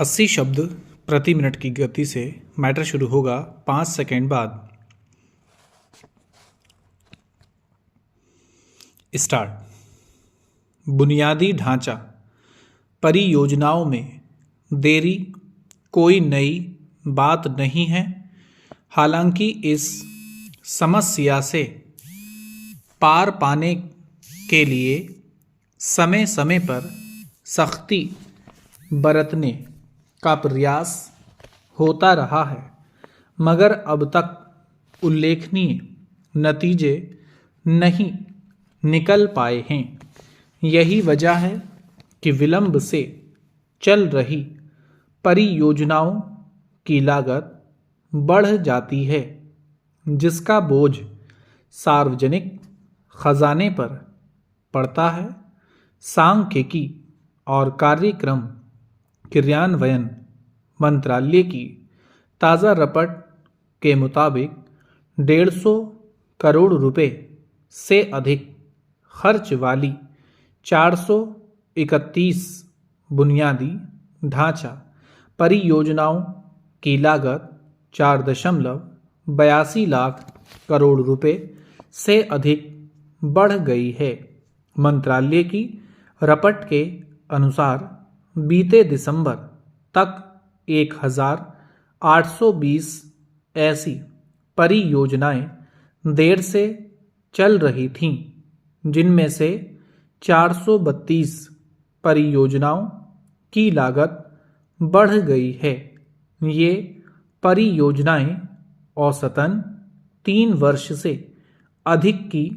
80 शब्द प्रति मिनट की गति से मैटर शुरू होगा 5 सेकेंड बाद। स्टार्ट। बुनियादी ढांचा। परियोजनाओं में देरी कोई नई बात नहीं है, हालांकि इस समस्या से पार पाने के लिए समय समय पर सख्ती बरतने का प्रयास होता रहा है, मगर अब तक उल्लेखनीय नतीजे नहीं निकल पाए हैं। यही वजह है कि विलंब से चल रही परियोजनाओं की लागत बढ़ जाती है, जिसका बोझ सार्वजनिक खजाने पर पड़ता है। सांख्यिकी और कार्यक्रम क्रियान्वयन मंत्रालय की ताज़ा रिपोर्ट के मुताबिक 150 करोड़ रुपए से अधिक खर्च वाली 431 बुनियादी ढांचा परियोजनाओं की लागत 4.82 लाख करोड़ रुपए से अधिक बढ़ गई है। मंत्रालय की रिपोर्ट के अनुसार बीते दिसंबर तक 1820 ऐसी परियोजनाएं देर से चल रही थीं, जिनमें से 432 परियोजनाओं की लागत बढ़ गई है। ये परियोजनाएं औसतन 3 वर्ष से अधिक की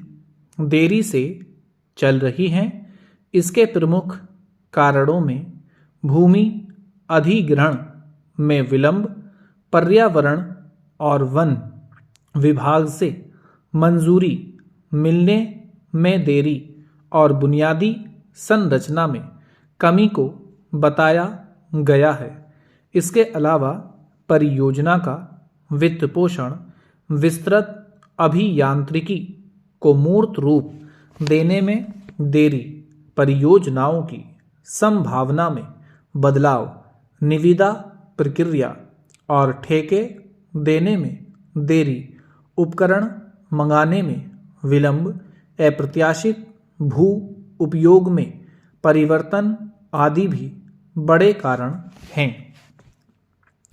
देरी से चल रही हैं। इसके प्रमुख कारणों में भूमि अधिग्रहण में विलंब, पर्यावरण और वन विभाग से मंजूरी मिलने में देरी और बुनियादी संरचना में कमी को बताया गया है। इसके अलावा परियोजना का वित्त पोषण, विस्तृत अभियांत्रिकी को मूर्त रूप देने में देरी, परियोजनाओं की संभावना में बदलाव, निविदा प्रक्रिया और ठेके देने में देरी, उपकरण मंगाने में विलंब, अप्रत्याशित भू उपयोग में परिवर्तन आदि भी बड़े कारण हैं।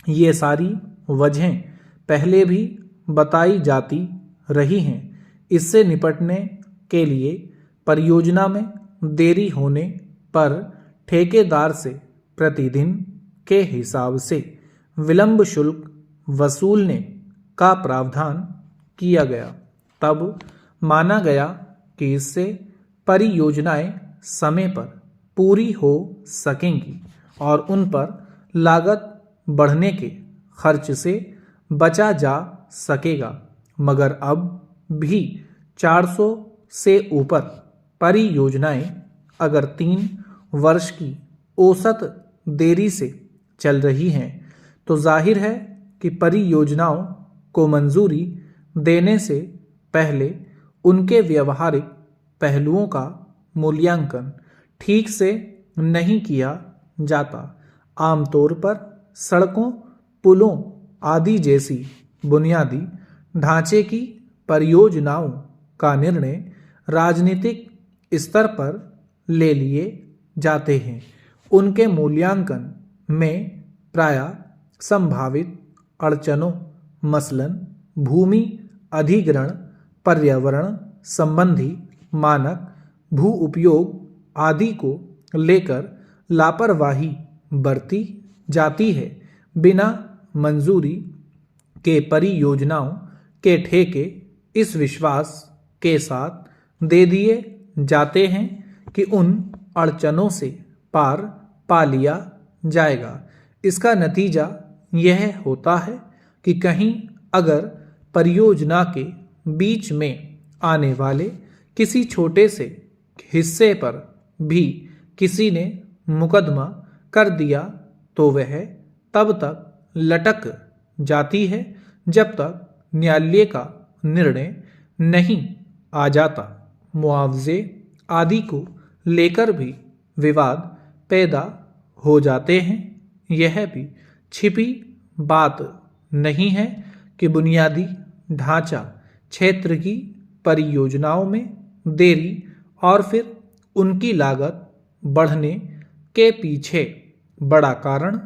ये सारी वजहें पहले भी बताई जाती रही हैं। इससे निपटने के लिए परियोजना में देरी होने पर ठेकेदार से प्रतिदिन के हिसाब से विलंब शुल्क वसूलने का प्रावधान किया गया। तब माना गया कि इससे परियोजनाएं समय पर पूरी हो सकेंगी और उन पर लागत बढ़ने के खर्च से बचा जा सकेगा। मगर अब भी 400 से ऊपर परियोजनाएं अगर 3 वर्ष की औसत देरी से चल रही हैं, तो जाहिर है कि परियोजनाओं को मंजूरी देने से पहले उनके व्यावहारिक पहलुओं का मूल्यांकन ठीक से नहीं किया जाता। आमतौर पर सड़कों, पुलों आदि जैसी बुनियादी ढांचे की परियोजनाओं का निर्णय राजनीतिक स्तर पर ले लिए जाते हैं। उनके मूल्यांकन में प्रायः संभावित अड़चनों, मसलन भूमि अधिग्रहण, पर्यावरण संबंधी मानक, भू उपयोग आदि को लेकर लापरवाही बरती जाती है। बिना मंजूरी के परियोजनाओं के ठेके इस विश्वास के साथ दे दिए जाते हैं कि उन अड़चनों से पार पा लिया जाएगा। इसका नतीजा यह होता है कि कहीं अगर परियोजना के बीच में आने वाले किसी छोटे से हिस्से पर भी किसी ने मुकदमा कर दिया, तो वह तब तक लटक जाती है जब तक न्यायालय का निर्णय नहीं आ जाता। मुआवजे आदि को लेकर भी विवाद पैदा हो जाते हैं। यह भी छिपी बात नहीं है कि बुनियादी ढांचा क्षेत्र की परियोजनाओं में देरी और फिर उनकी लागत बढ़ने के पीछे बड़ा कारण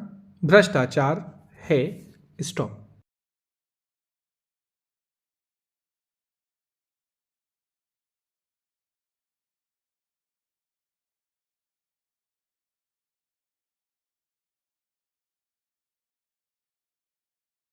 भ्रष्टाचार है। स्टॉप।